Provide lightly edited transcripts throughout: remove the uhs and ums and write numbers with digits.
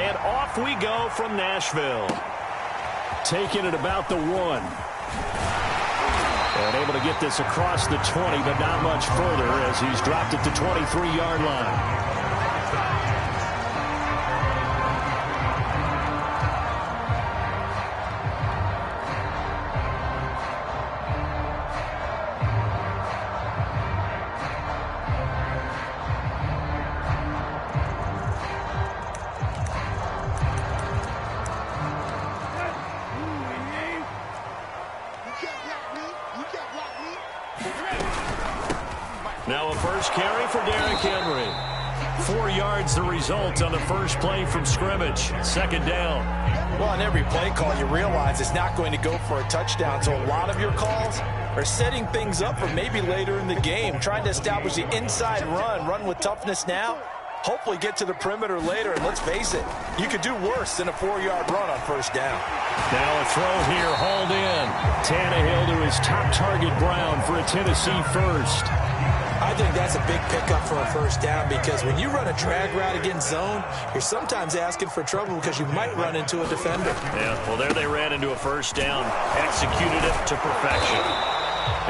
And off we go from Nashville. Taking it about the 1. And able to get this across the 20, but not much further as he's dropped it to 23-yard line. Now a first carry for Derrick Henry. 4 yards the result on the first play from scrimmage. Second down. Well, on every play call, you realize it's not going to go for a touchdown. So a lot of your calls are setting things up for maybe later in the game, trying to establish the inside run with toughness now. Hopefully get to the perimeter later, and let's face it, you could do worse than a 4-yard run on first down. Now a throw here, hauled in. Tannehill to his top target, Brown, for a Tennessee first. I think that's a big pickup for a first down because when you run a drag route against zone, you're sometimes asking for trouble because you might run into a defender. Yeah, well, there they ran into a first down, executed it to perfection.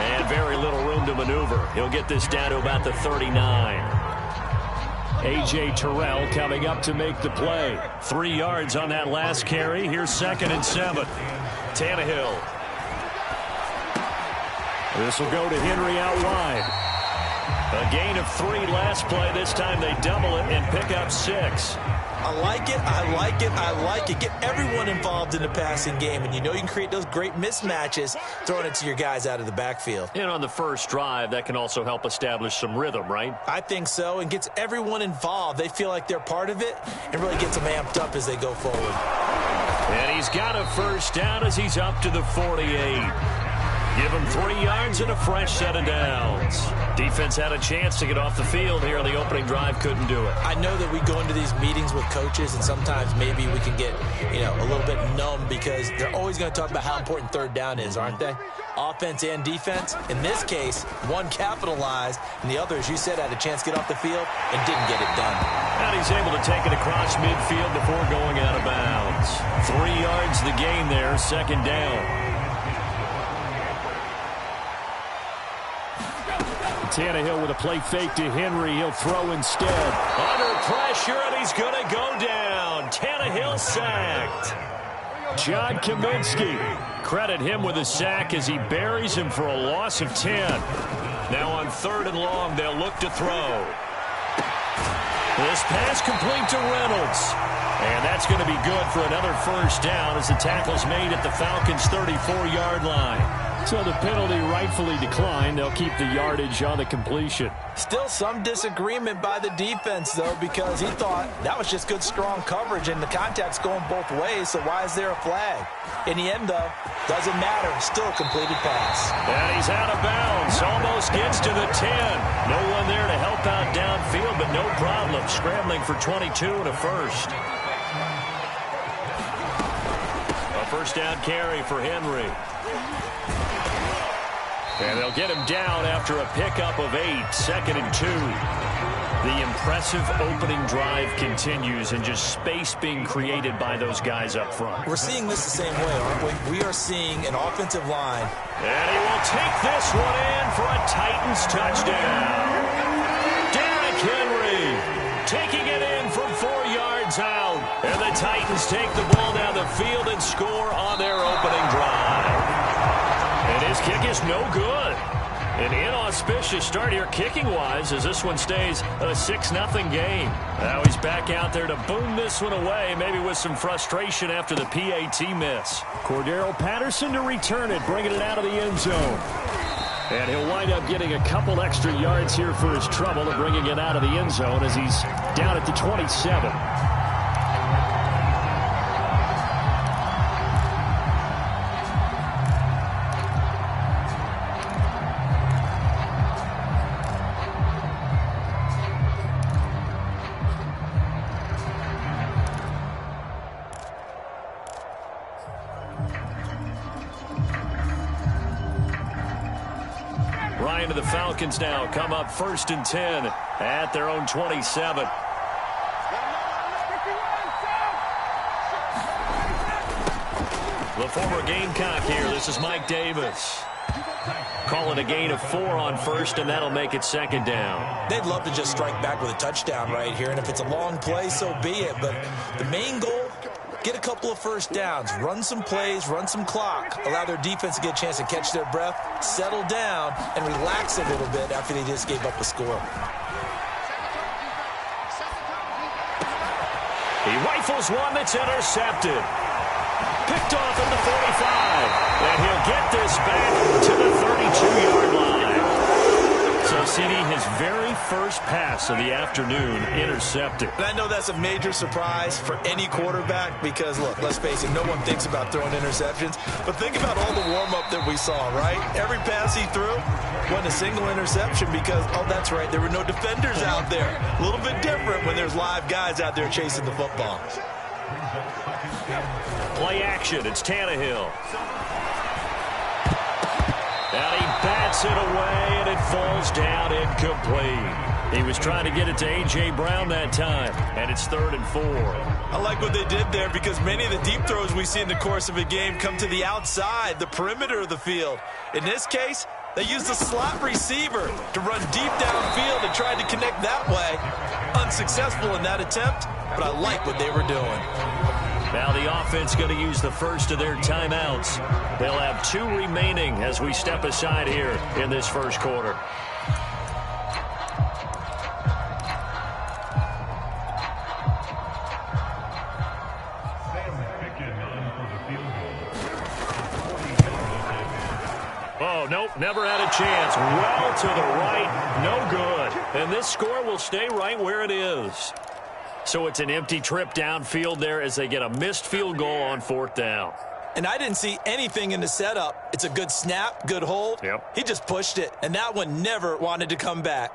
And very little room to maneuver. He'll get this down to about the 39. A.J. Terrell coming up to make the play. 3 yards on that last carry. Here's 2nd and 7. Tannehill. This will go to Henry out wide. A gain of 3 last play. This time they double it and pick up 6. I like it, I like it, I like it. Get everyone involved in the passing game, and you know you can create those great mismatches throwing it to your guys out of the backfield. And on the first drive, that can also help establish some rhythm, right? I think so, and gets everyone involved. They feel like they're part of it and really gets them amped up as they go forward. And he's got a first down as he's up to the 48. Give him 3 yards and a fresh set of downs. Defense had a chance to get off the field here on the opening drive, couldn't do it. I know that we go into these meetings with coaches, and sometimes maybe we can get, a little bit numb because they're always going to talk about how important third down is, aren't they? Offense and defense. In this case, one capitalized, and the other, as you said, had a chance to get off the field and didn't get it done. And he's able to take it across midfield before going out of bounds. 3 yards the gain there, second down. Tannehill with a play fake to Henry. He'll throw instead. Under pressure, and he's going to go down. Tannehill sacked. John Kaminsky. Credit him with a sack as he buries him for a loss of 10. Now on 3rd and long, they'll look to throw. This pass complete to Reynolds. And that's going to be good for another first down as the tackle's made at the Falcons' 34-yard line. So the penalty rightfully declined. They'll keep the yardage on the completion. Still some disagreement by the defense, though, because he thought that was just good, strong coverage, and the contact's going both ways, so why is there a flag? In the end, though, doesn't matter. Still a completed pass. And he's out of bounds. Almost gets to the 10. No one there to help out downfield, but no problem. Scrambling for 22 and a first. A first down carry for Henry. And they'll get him down after a pickup of 8, 2nd and 2. The impressive opening drive continues and just space being created by those guys up front. We're seeing this the same way, aren't we? We are seeing an offensive line. And he will take this one in for a Titans touchdown. Derrick Henry taking it in from 4 yards out. And the Titans take the ball down the field and score on their opening drive. And his kick is no good. An inauspicious start here kicking-wise as this one stays a 6-0 game. Now he's back out there to boom this one away, maybe with some frustration after the PAT miss. Cordero Patterson to return it, bringing it out of the end zone. And he'll wind up getting a couple extra yards here for his trouble and bringing it out of the end zone as he's down at the 27. To the Falcons now come up 1st and 10 at their own 27. The former Gamecock here. This is Mike Davis. Calling a gain of 4 on first, and that'll make it second down. They'd love to just strike back with a touchdown right here, and if it's a long play, so be it. But the main goal, get a couple of first downs, run some plays, run some clock, allow their defense to get a chance to catch their breath, settle down, and relax a little bit after they just gave up a score. He rifles one that's intercepted. Picked off at the 45. And he'll get this back to the 32-yard line. So, CD, his very first pass of the afternoon intercepted. And I know that's a major surprise for any quarterback because, look, let's face it, no one thinks about throwing interceptions. But think about all the warm-up that we saw, right? Every pass he threw wasn't a single interception because, oh, that's right, there were no defenders out there. A little bit different when there's live guys out there chasing the football. Play action. It's Tannehill. And he bats it away, and it falls down incomplete. He was trying to get it to A.J. Brown that time, and it's 3rd and 4. I like what they did there because many of the deep throws we see in the course of a game come to the outside, the perimeter of the field. In this case, they used a slot receiver to run deep downfield and tried to connect that way. Unsuccessful in that attempt, but I like what they were doing. Now the offense going to use the first of their timeouts. They'll have 2 remaining as we step aside here in this first quarter. Oh, nope, never had a chance. Well to the right, no good. And this score will stay right where it is. So it's an empty trip downfield there as they get a missed field goal on 4th down. And I didn't see anything in the setup. It's a good snap, good hold. Yep. He just pushed it, and that one never wanted to come back.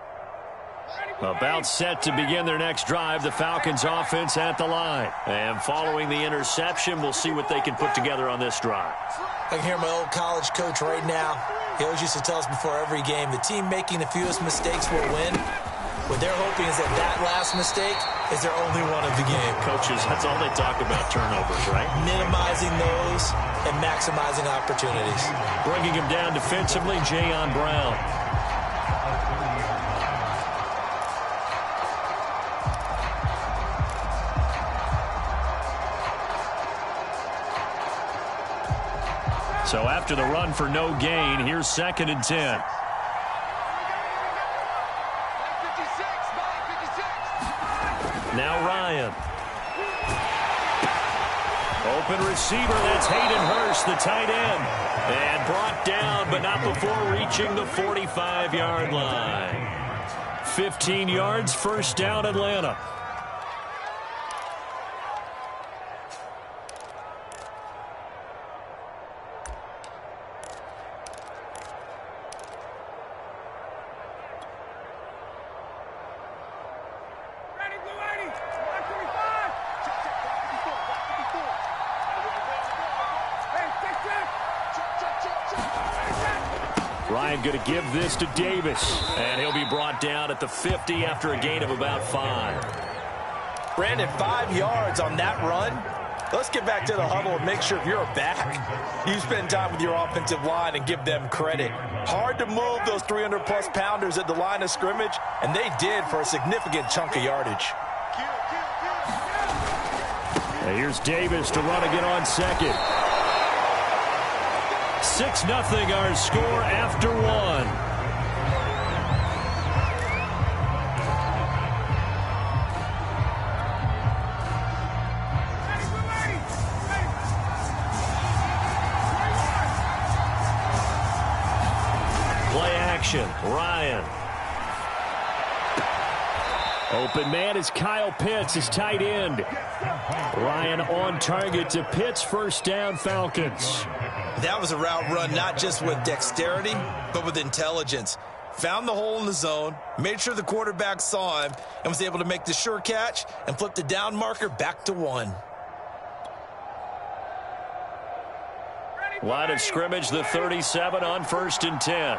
About set to begin their next drive, the Falcons offense at the line. And following the interception, we'll see what they can put together on this drive. I can hear my old college coach right now. He always used to tell us before every game, the team making the fewest mistakes will win. What they're hoping is that that last mistake is their only one of the game. Coaches, that's all they talk about, turnovers, right? Minimizing those and maximizing opportunities. Bringing him down defensively, Jayon Brown. So after the run for no gain, here's 2nd and 10. Now Ryan. Open receiver, that's Hayden Hurst, the tight end. And brought down, but not before reaching the 45-yard line. 15 yards, first down, Atlanta. Ryan going to give this to Davis. And he'll be brought down at the 50 after a gain of about 5. Brandon, 5 yards on that run. Let's get back to the huddle and make sure if you're back, you spend time with your offensive line and give them credit. Hard to move those 300-plus pounders at the line of scrimmage, and they did for a significant chunk of yardage. And here's Davis to run again on 2nd. 6-0 our score after 1. Ryan. Open man is Kyle Pitts, his tight end. Ryan on target to Pitts, first down, Falcons. That was a route run not just with dexterity, but with intelligence. Found the hole in the zone, made sure the quarterback saw him, and was able to make the sure catch and flip the down marker back to 1. Line of scrimmage, the 37 on 1st and 10.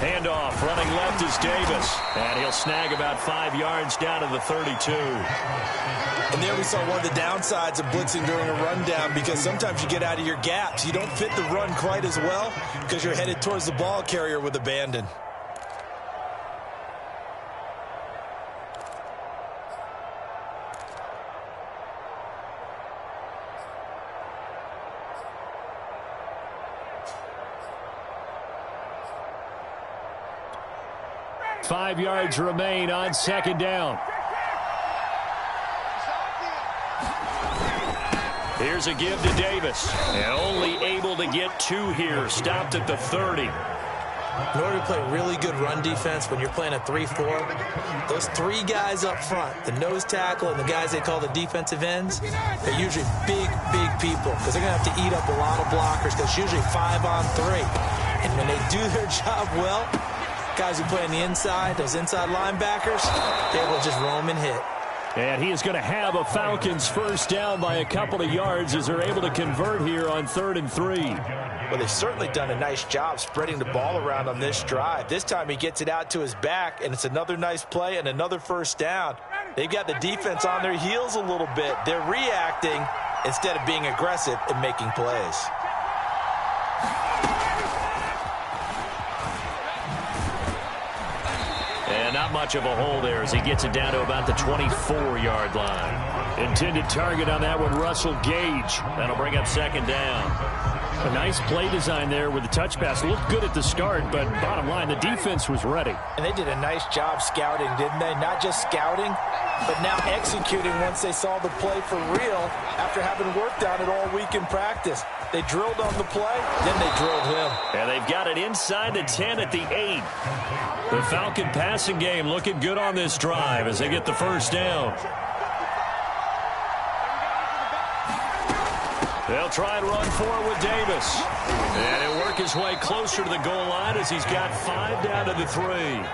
Handoff, running left is Davis. And he'll snag about 5 yards down to the 32. And there we saw one of the downsides of blitzing during a rundown, because sometimes you get out of your gaps. You don't fit the run quite as well because you're headed towards the ball carrier with abandon. Five yards remain on second down. Here's a give to Davis. And only able to get 2 here. Stopped at the 30. In order to play really good run defense when you're playing a 3-4, those 3 guys up front, the nose tackle and the guys they call the defensive ends, they're usually big people, because they're going to have to eat up a lot of blockers, because it's usually 5 on 3. And when they do their job well, guys who play on the inside, those inside linebackers, they're able to just roam and hit. And he is going to have a Falcons first down by a couple of yards as they're able to convert here on 3rd and 3. Well, they've certainly done a nice job spreading the ball around on this drive. This time he gets it out to his back, and it's another nice play and another first down. They've got the defense on their heels a little bit. They're reacting instead of being aggressive and making plays. Not much of a hole there as he gets it down to about the 24-yard line. Intended target on that one, Russell Gage. That'll bring up second down. A nice play design there with the touch pass. Looked good at the start, but bottom line, the defense was ready. And they did a nice job scouting, didn't they? Not just scouting, but now executing once they saw the play for real after having worked on it all week in practice. They drilled on the play, then they drilled him. And they've got it inside the 10 at the 8. The Falcon passing game looking good on this drive as they get the first down. They'll try and run forward with Davis. And he'll work his way closer to the goal line as he's got 5 down to the 3.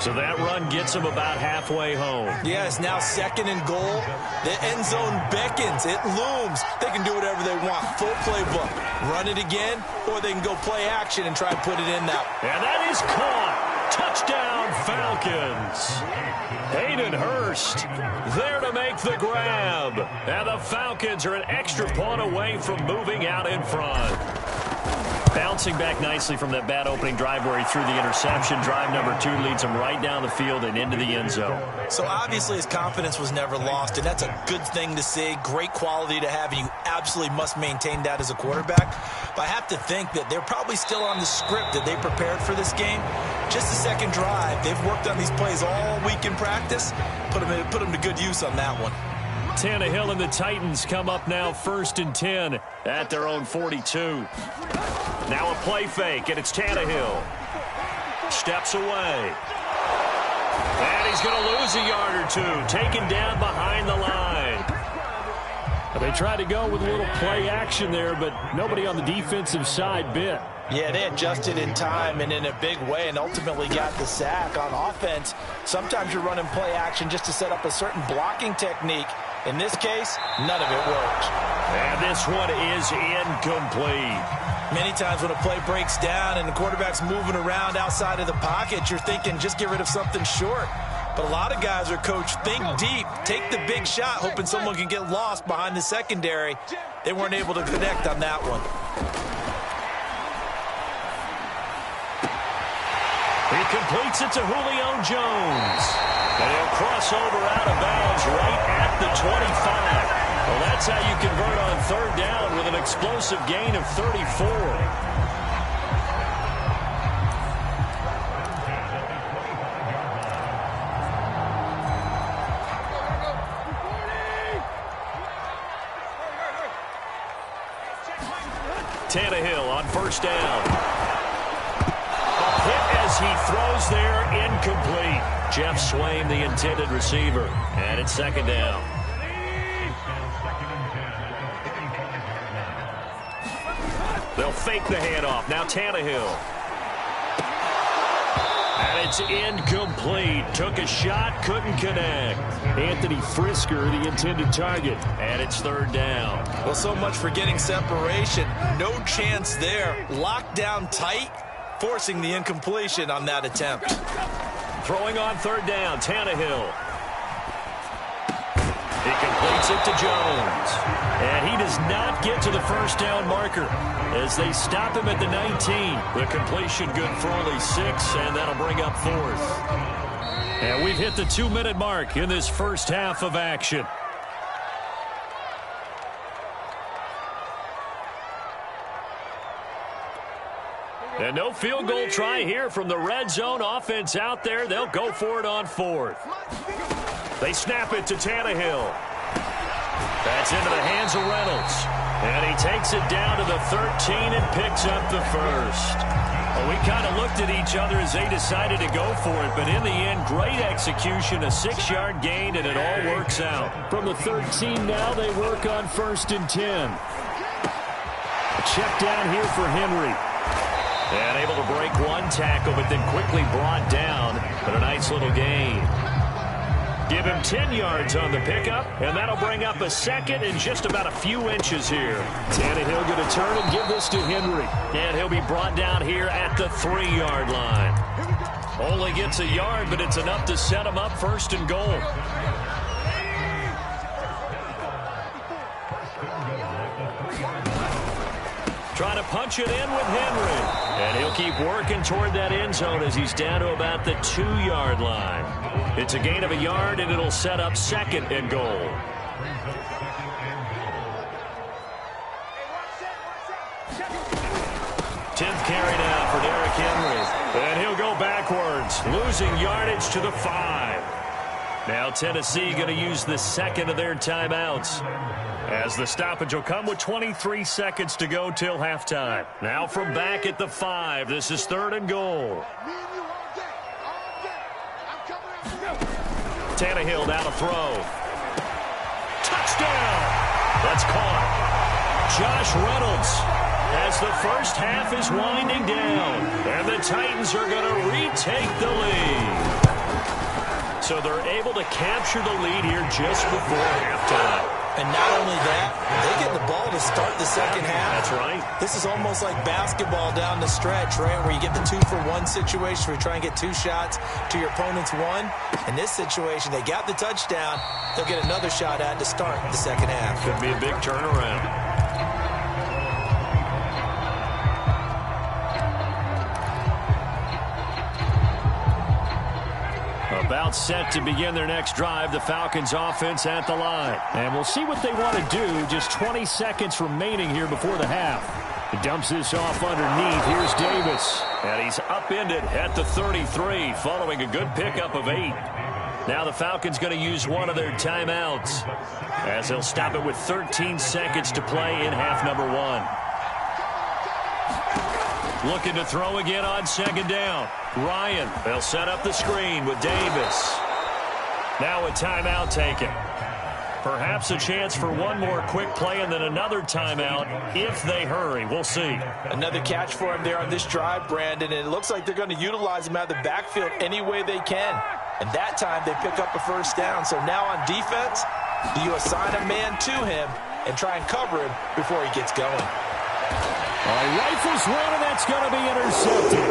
So that run gets him about halfway home. Yeah, it's now 2nd and goal. The end zone beckons. It looms. They can do whatever they want. Full playbook. Run it again, or they can go play action and try and put it in now. And that is caught. Touchdown, Falcons. Hayden Hurst there to make the grab. And the Falcons are an extra point away from moving out in front. Bouncing back nicely from that bad opening drive where he threw the interception. Drive number 2 leads him right down the field and into the end zone. So obviously his confidence was never lost, and that's a good thing to see. Great quality to have, and you absolutely must maintain that as a quarterback. But I have to think that they're probably still on the script that they prepared for this game. Just the second drive. They've worked on these plays all week in practice. Put them to good use on that one. Tannehill and the Titans come up now 1st and 10 at their own 42. Now a play fake, and it's Tannehill. Steps away. And he's going to lose a yard or 2. Taken down behind the line. They tried to go with a little play action there, but nobody on the defensive side bit. Yeah, they adjusted in time and in a big way and ultimately got the sack. On offense, sometimes you're running play action just to set up a certain blocking technique. In this case, none of it worked. And this one is incomplete. Many times when a play breaks down and the quarterback's moving around outside of the pocket, you're thinking just get rid of something short. But a lot of guys are coached, think deep, take the big shot, hoping someone can get lost behind the secondary. They weren't able to connect on that one. He completes it to Julio Jones. And he'll cross over out of bounds right at the 25. Well, that's how you convert on 3rd down with an explosive gain of 34. Tannehill on 1st down. A hit as he throws there, incomplete. Jeff Swain, the intended receiver. And it's 2nd down. They'll fake the handoff. Now Tannehill. And it's incomplete. Took a shot, couldn't connect. Anthony Frisker, the intended target. And it's 3rd down. Well, so much for getting separation. No chance there. Locked down tight. forcing the incompletion on that attempt. Throwing on third down, Tannehill. He completes it to Jones. And he does not get to the first down marker as they stop him at the 19. The completion good for only 6, and that'll bring up 4th. And we've hit the 2-minute mark in this first half of action. And no field goal try here from the red zone. Offense out there. They'll go for it on 4th. They snap it to Tannehill. That's into the hands of Reynolds. And he takes it down to the 13 and picks up the first. Well, we kind of looked at each other as they decided to go for it. But in the end, great execution, a 6-yard gain, and it all works out. From the 13 now, they work on 1st and 10. A check down here for Henry. And able to break one tackle, but then quickly brought down. But a nice little gain. Give him 10 yards on the pickup, and that'll bring up a second and just about a few inches here. Tannehill going to turn and give this to Henry. And he'll be brought down here at the 3-yard line. Only gets a yard, but it's enough to set him up 1st and goal. Trying to punch it in with Henry. And he'll keep working toward that end zone as he's down to about the 2-yard line. It's a gain of a yard, and it'll set up 2nd and goal. Tenth carry now for Derrick Henry. And he'll go backwards, losing yardage to the 5. Now Tennessee going to use the 2nd of their timeouts, as the stoppage will come with 23 seconds to go till halftime. Now from back at the 5, this is 3rd and goal. Tannehill down to throw. Touchdown! That's caught. Josh Reynolds, as the first half is winding down, and the Titans are going to retake the lead. So they're able to capture the lead here just before halftime. And not only that, they get the ball to start the second half. That's right. This is almost like basketball down the stretch, right, where you get the 2-for-1 situation where you try and get 2 shots to your opponent's 1. In this situation, they got the touchdown. They'll get another shot at to start the second half. Could be a big turnaround. About set to begin their next drive, the Falcons offense at the line. And we'll see what they want to do. Just 20 seconds remaining here before the half. He dumps this off underneath. Here's Davis. And he's upended at the 33 following a good pickup of 8. Now the Falcons going to use one of their timeouts, as they'll stop it with 13 seconds to play in half number 1. Looking to throw again on 2nd down. Ryan, they'll set up the screen with Davis. Now a timeout taken. Perhaps a chance for one more quick play and then another timeout if they hurry. We'll see. Another catch for him there on this drive, Brandon, and it looks like they're going to utilize him out of the backfield any way they can. And that time they pick up a first down. So now on defense, do you assign a man to him and try and cover him before he gets going? Rifles one, and that's going to be intercepted.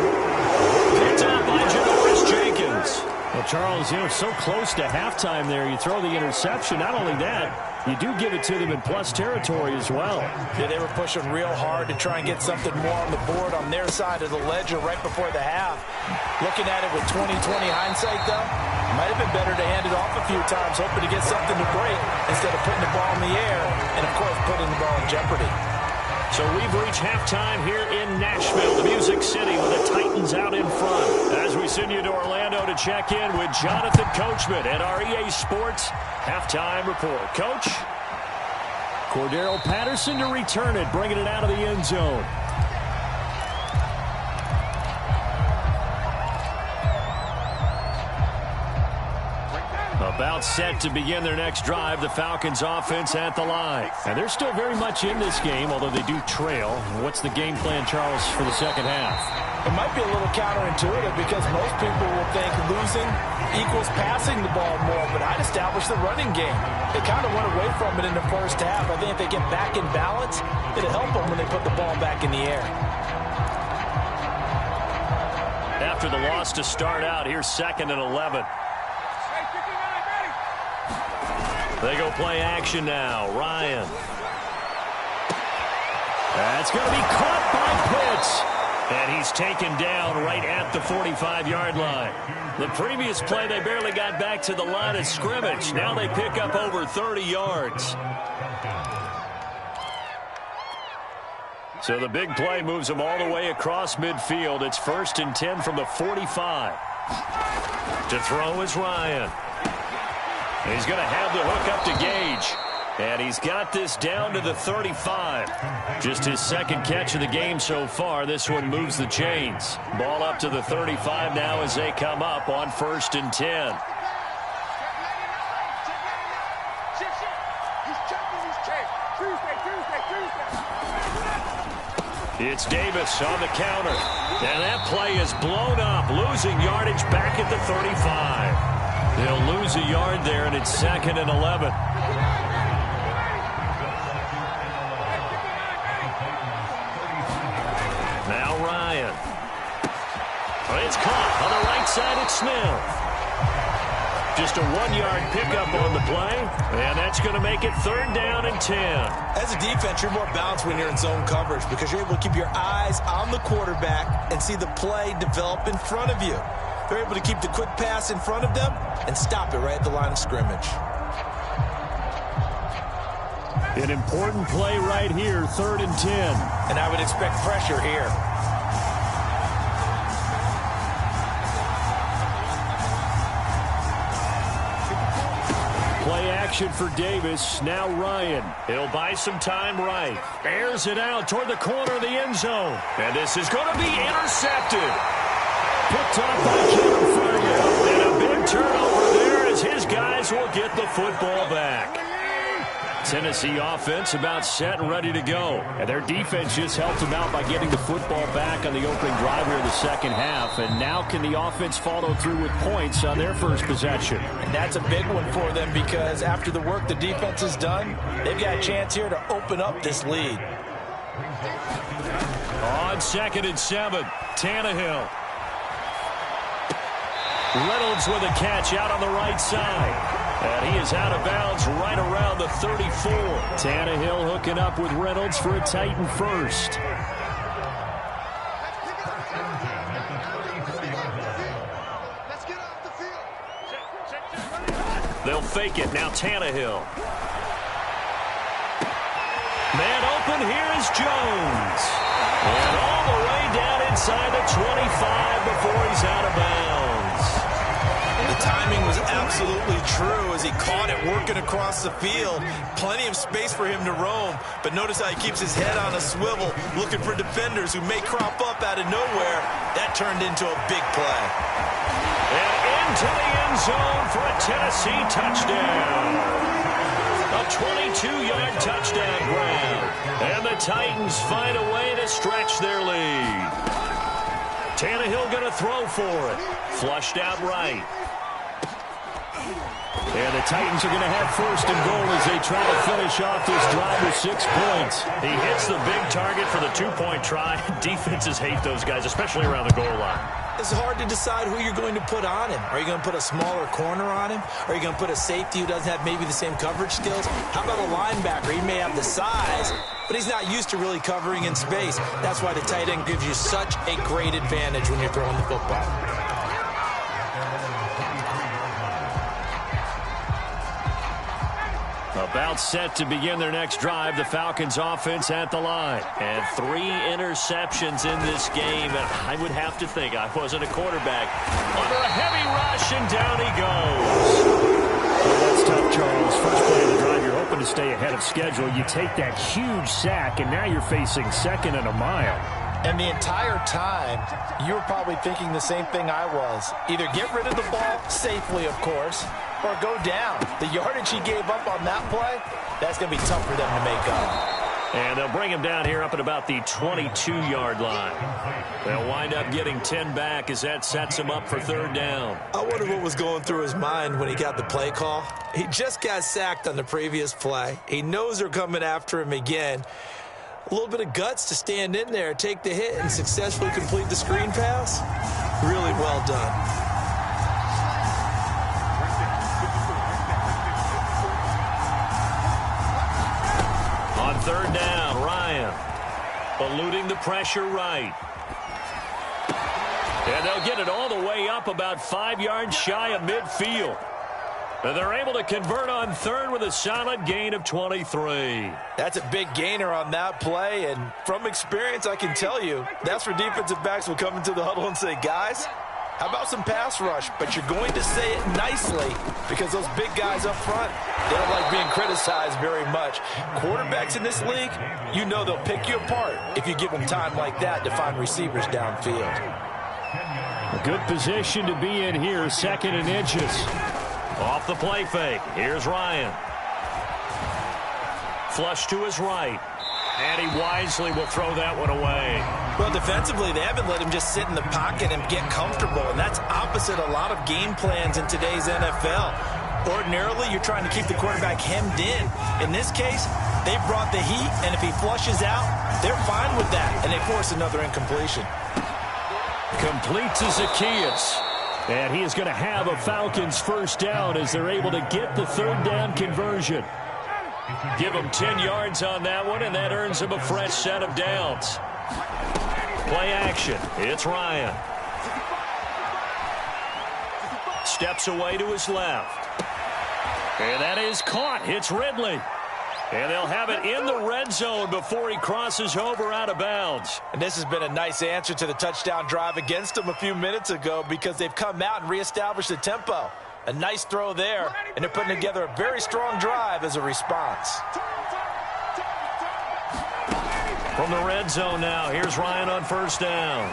Picked up by Janoris Jenkins. Well, Charles, so close to halftime there. You throw the interception. Not only that, you do give it to them in plus territory as well. Yeah, they were pushing real hard to try and get something more on the board on their side of the ledger right before the half. Looking at it with 20/20 hindsight, though, it might have been better to hand it off a few times, hoping to get something to break instead of putting the ball in the air and, of course, putting the ball in jeopardy. So we've reached halftime here in Nashville, the Music City, with the Titans out in front. As we send you to Orlando to check in with Jonathan Coachman at our EA Sports Halftime Report. Coach? Cordero Patterson to return it, bringing it out of the end zone. About set to begin their next drive, the Falcons offense at the line. And they're still very much in this game, although they do trail. What's the game plan, Charles, for the second half? It might be a little counterintuitive because most people will think losing equals passing the ball more, but I'd establish the running game. They kind of went away from it in the first half. I think if they get back in balance, it'll help them when they put the ball back in the air. after the loss to start out. Here's 2nd and 11. They go play action now. Ryan. That's going to be caught by Pitts. And he's taken down right at the 45-yard line. The previous play, they barely got back to the line of scrimmage. Now they pick up over 30 yards. So the big play moves them all the way across midfield. It's 1st and 10 from the 45. To throw is Ryan. He's going to have the hook up to Gage. And he's got this down to the 35. Just his 2nd catch of the game so far. This one moves the chains. Ball up to the 35 now as they come up on 1st and 10. It's Davis on the counter. And that play is blown up, losing yardage back at the 35. They'll lose a yard there, and it's 2nd and 11. Now Ryan. It's caught on the right side. It's Smith. Just a 1-yard pickup on the play, and that's going to make it 3rd down and 10. As a defense, you're more balanced when you're in zone coverage because you're able to keep your eyes on the quarterback and see the play develop in front of you. They're able to keep the quick pass in front of them and stop it right at the line of scrimmage. An important play right here, 3rd and 10. And I would expect pressure here. Play action for Davis. Now Ryan. He'll buy some time right. Airs it out toward the corner of the end zone. And this is going to be intercepted. Picked up by Kevin Fargo. And a big turnover there as his guys will get the football back. Tennessee offense about set and ready to go. And their defense just helped them out by getting the football back on the opening drive here in the 2nd half. And now can the offense follow through with points on their first possession? And that's a big one for them because after the work the defense has done, they've got a chance here to open up this lead. On 2nd and 7, Tannehill. Reynolds with a catch out on the right side. And he is out of bounds right around the 34. Tannehill hooking up with Reynolds for a Titan first. They'll fake it. Now Tannehill. Man open. Here is Jones. And all the way down inside the 25 before he's out of bounds. The timing was absolutely true as he caught it working across the field. Plenty of space for him to roam, but notice how he keeps his head on a swivel looking for defenders who may crop up out of nowhere. That turned into a big play. And into the end zone for a Tennessee touchdown. A 22-yard touchdown grab. And the Titans find a way to stretch their lead. Tannehill going to throw for it. Flushed out right. And the Titans are going to have 1st and goal as they try to finish off this drive with 6 points. He hits the big target for the 2-point try. Defenses hate those guys, especially around the goal line. It's hard to decide who you're going to put on him. Are you going to put a smaller corner on him? Are you going to put a safety who doesn't have maybe the same coverage skills? How about a linebacker? He may have the size, but he's not used to really covering in space. That's why the tight end gives you such a great advantage when you're throwing the football. About set to begin their next drive, the Falcons offense at the line. And 3 interceptions in this game, and I would have to think, I wasn't a quarterback, under a heavy rush, and down he goes. Well, that's tough, Charles. First play of the drive, you're hoping to stay ahead of schedule. You take that huge sack, and now you're facing 2nd and a mile. And the entire time, you were probably thinking the same thing I was. Either get rid of the ball safely, of course, or go down. The yardage he gave up on that play, that's going to be tough for them to make up. And they'll bring him down here up at about the 22-yard line. They'll wind up getting 10 back as that sets him up for 3rd down. I wonder what was going through his mind when he got the play call. He just got sacked on the previous play. He knows they're coming after him again. A little bit of guts to stand in there, take the hit, and successfully complete the screen pass. Really well done. On third down, Ryan eluding the pressure right. And they'll get it all the way up about 5 yards shy of midfield. And they're able to convert on third with a solid gain of 23. That's a big gainer on that play, and from experience, I can tell you, that's where defensive backs will come into the huddle and say, guys, how about some pass rush? But you're going to say it nicely because those big guys up front, they don't like being criticized very much. Quarterbacks in this league, you know they'll pick you apart if you give them time like that to find receivers downfield. A good position to be in here, 2nd and inches. Off the play fake. Here's Ryan. Flush to his right. And he wisely will throw that one away. Well, defensively, they haven't let him just sit in the pocket and get comfortable, and that's opposite a lot of game plans in today's NFL. Ordinarily, you're trying to keep the quarterback hemmed in. In this case, they brought the heat, and if he flushes out, they're fine with that, and they force another incompletion. Complete to Zacchaeus. And he is going to have a Falcons first down as they're able to get the third down conversion. Give him 10 yards on that one, and that earns him a fresh set of downs. Play action. It's Ryan. Steps away to his left. And that is caught. It's Ridley. And they'll have it in the red zone before he crosses over out of bounds. And this has been a nice answer to the touchdown drive against them a few minutes ago because they've come out and reestablished the tempo. A nice throw there, and they're putting together a very strong drive as a response. From the red zone now, here's Ryan on first down.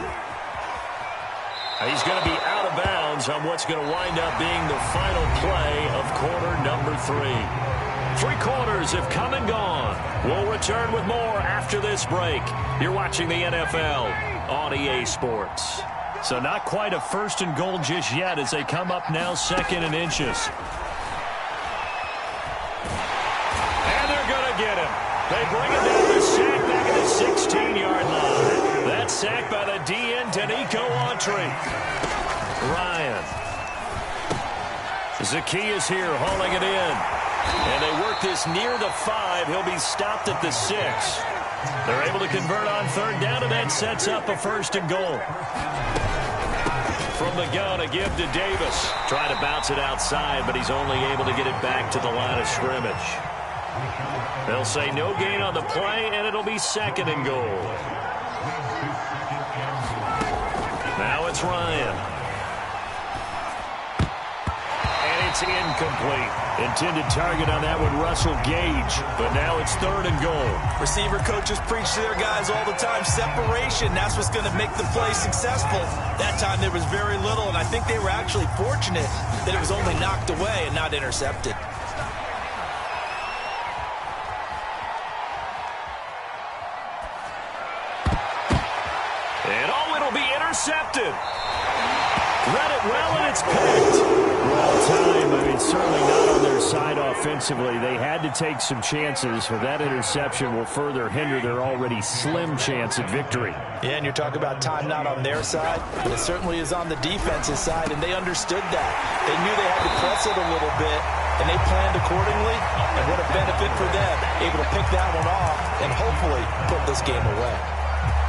He's going to be out of bounds on what's going to wind up being the final play of quarter number 3. 3 quarters have come and gone. We'll return with more after this break. You're watching the NFL on EA Sports. So not quite a 1st and goal just yet as they come up now 2nd and inches. And they're going to get him. They bring him down to sack back at the 16-yard line. That's sacked by the DN, Danico Autry. Ryan. Zacchaeus here hauling it in. And they work this near the 5. He'll be stopped at the 6. They're able to convert on third down, and that sets up a 1st and goal. From the gun, a give to Davis. Try to bounce it outside, but he's only able to get it back to the line of scrimmage. They'll say no gain on the play, and it'll be 2nd and goal. Now it's Ryan. And it's incomplete. Intended target on that one, Russell Gage. But now it's 3rd and goal. Receiver coaches preach to their guys all the time. Separation, that's what's going to make the play successful. That time there was very little, and I think they were actually fortunate that it was only knocked away and not intercepted. And oh, it'll be intercepted. Read it well, and it's picked. Well timed. I mean, certainly not on their side offensively. They had to take some chances, but that interception will further hinder their already slim chance at victory. Yeah, and you're talking about time not on their side, but it certainly is on the defense's side, and they understood that. They knew they had to press it a little bit, and they planned accordingly, and what a benefit for them, able to pick that one off and hopefully put this game away.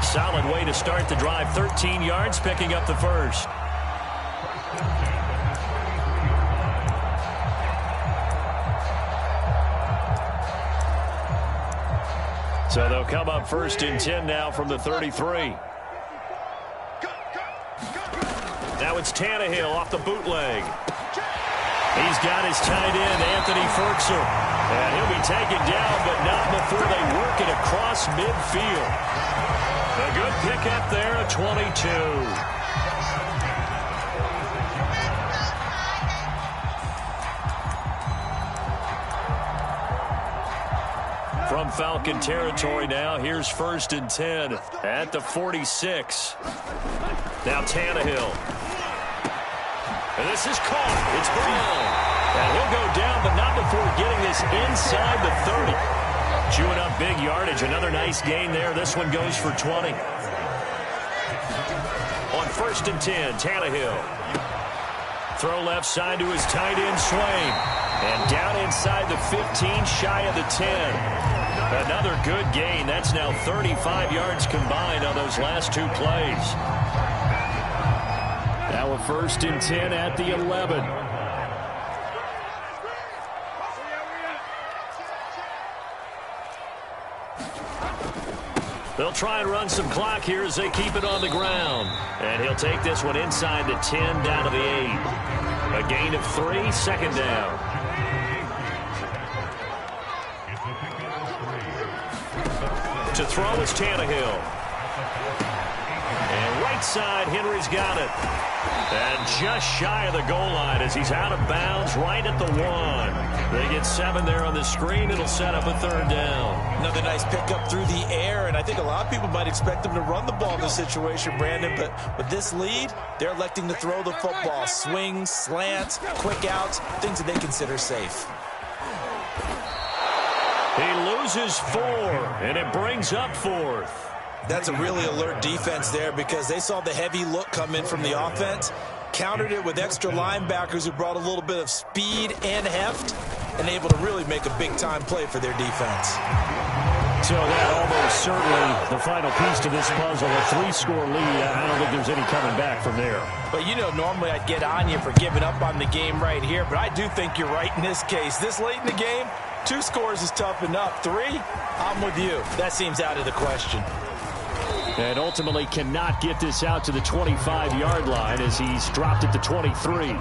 Solid way to start the drive. 13 yards, picking up the 1st. So they'll come up 1st and 10 now from the 33. Now it's Tannehill off the bootleg. He's got his tight end, Anthony Ferguson. And he'll be taken down, but not before they work it across midfield. A good pickup there at 22. From Falcon territory now, here's 1st and 10 at the 46. Now Tannehill. And this is caught. It's Brown. And he'll go down, but not before getting this inside the 30. Chewing up big yardage. Another nice gain there. This one goes for 20. On 1st and 10, Tannehill. Throw left side to his tight end, Swain. And down inside the 15, shy of the 10. Another good gain. That's now 35 yards combined on those last 2 plays. Now a 1st and 10 at the 11. They'll try and run some clock here as they keep it on the ground. And he'll take this one inside the 10, down to the 8. A gain of 3, 2nd down. To throw is Tannehill. And right side, Henry's got it. And just shy of the goal line as he's out of bounds right at the 1. They get 7 there on the screen. It'll set up a 3rd down. Another nice pickup through the air, and I think a lot of people might expect them to run the ball in this situation, Brandon, but with this lead, they're electing to throw the football. Swings, slants, quick outs, things that they consider safe. He loses 4, and it brings up 4th. That's a really alert defense there because they saw the heavy look come in from the offense, countered it with extra linebackers who brought a little bit of speed and heft, and able to really make a big-time play for their defense. So that almost certainly the final piece to this puzzle, a 3-score lead. I don't think there's any coming back from there. But, you know, normally I'd get on you for giving up on the game right here, but I do think you're right in this case. This late in the game, 2 scores is tough enough. 3, I'm with you. That seems out of the question. And ultimately cannot get this out to the 25-yard line as he's dropped it to 23.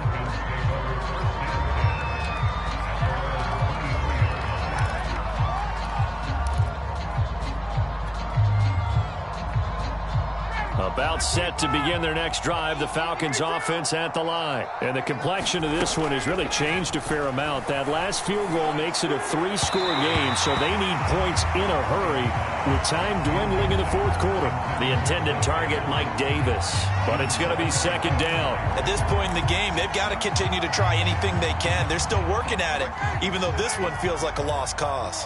About set to begin their next drive. The Falcons offense at the line. And the complexion of this one has really changed a fair amount. That last field goal makes it a 3-score game, so they need points in a hurry with time dwindling in the 4th quarter. The intended target, Mike Davis. But it's going to be 2nd down. At this point in the game, they've got to continue to try anything they can. They're still working at it, even though this one feels like a lost cause.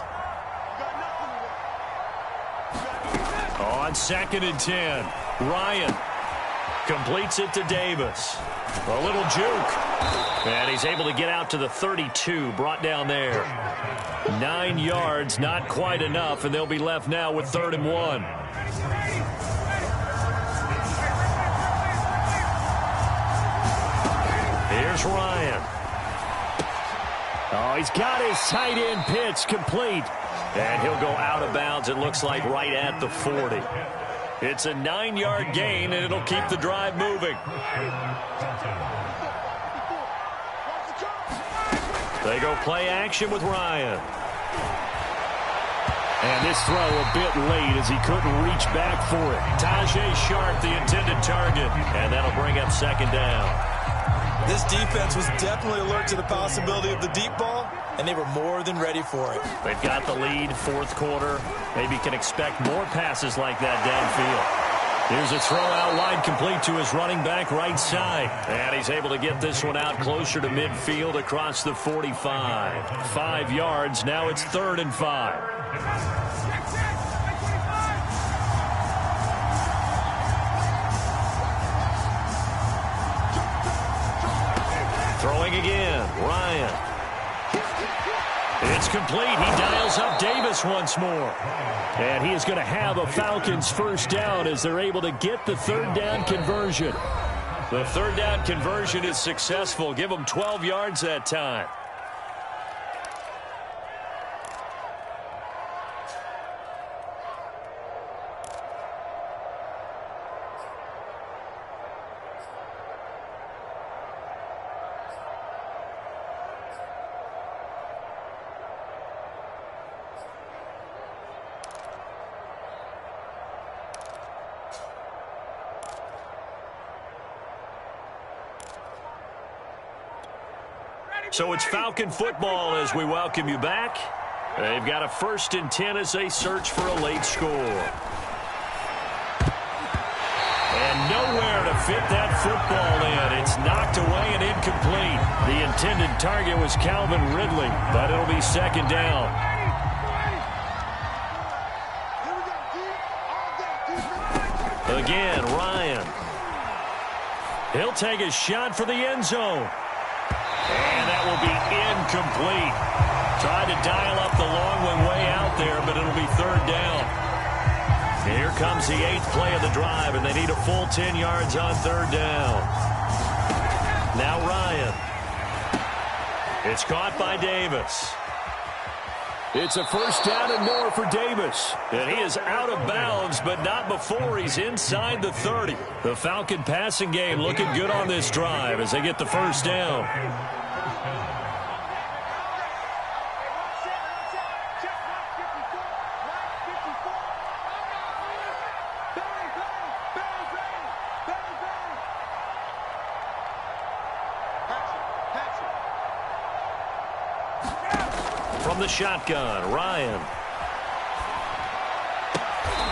On 2nd and 10. Ryan completes it to Davis. A little juke. And he's able to get out to the 32, brought down there. 9 yards, not quite enough, and they'll be left now with 3rd and 1. Here's Ryan. Oh, he's got his tight end pitch complete. And he'll go out of bounds, it looks like, right at the 40. It's a 9-yard gain, and it'll keep the drive moving. They go play action with Ryan. And this throw a bit late as he couldn't reach back for it. Tajay Sharp, the intended target, and that'll bring up 2nd down. This defense was definitely alert to the possibility of the deep ball, and they were more than ready for it. They've got the lead, 4th quarter. Maybe can expect more passes like that downfield. Here's a throw out wide, complete to his running back right side. And he's able to get this one out closer to midfield across the 45. 5 yards, now it's 3rd and 5. Throwing again, Ryan. It's complete. He dials up Davis once more. And he is going to have a Falcons 1st down as they're able to get the 3rd down conversion. The 3rd down conversion is successful. Give them 12 yards that time. So it's Falcon football as we welcome you back. They've got a 1st and 10 as they search for a late score. And nowhere to fit that football in. It's knocked away and incomplete. The intended target was Calvin Ridley, but it'll be 2nd down. Again, Ryan. He'll take a shot for the end zone. And that will be incomplete. Tried to dial up the long one way out there, but it'll be third down. Here comes the 8th play of the drive, and they need a full 10 yards on third down. Now Ryan. It's caught by Davis. It's a first down and more for Davis. And he is out of bounds, but not before he's inside the 30. The Falcon passing game looking good on this drive as they get the first down. From the shotgun, Ryan.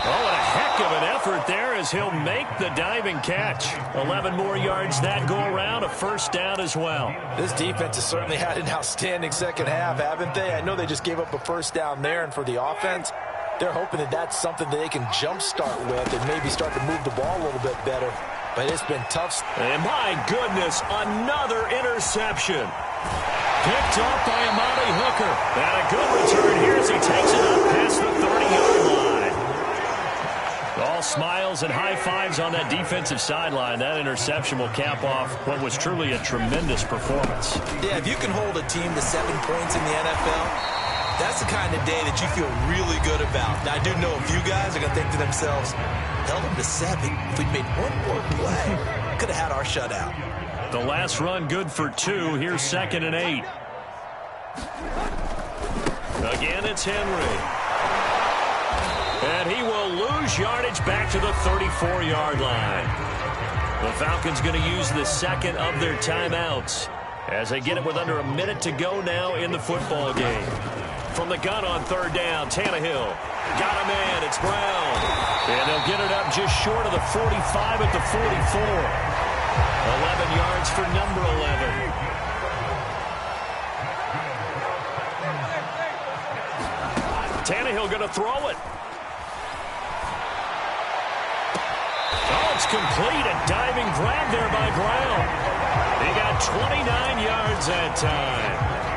Oh, and a heck of an effort there as he'll make the diving catch. 11 more yards that go around, a first down as well. This defense has certainly had an outstanding second half, haven't they? I know they just gave up a first down there, and for the offense, they're hoping that that's something that they can jumpstart with and maybe start to move the ball a little bit better. But it's been tough. And my goodness, another interception. Picked off by Amari Hooker. And a good return here as he takes it up past the 30-yard line. All smiles and high fives on that defensive sideline. That interception will cap off what was truly a tremendous performance. Yeah, if you can hold a team to 7 points in the NFL, that's the kind of day that you feel really good about. Now, I do know a few guys are going to think to themselves, held them to 7. If we'd made one more play, could have had our shutout. The last run good for 2. Here's 2nd and 8. Again, it's Henry. And he will lose yardage back to the 34-yard line. The Falcons going to use the second of their timeouts as they get it with under a minute to go now in the football game. From the gun on third down, Tannehill. Got a man, it's Brown. And they'll get it up just short of the 45 at the 44. 11 yards for number 11. Tannehill going to throw it. Oh, it's complete. A diving grab there by Brown. He got 29 yards that time.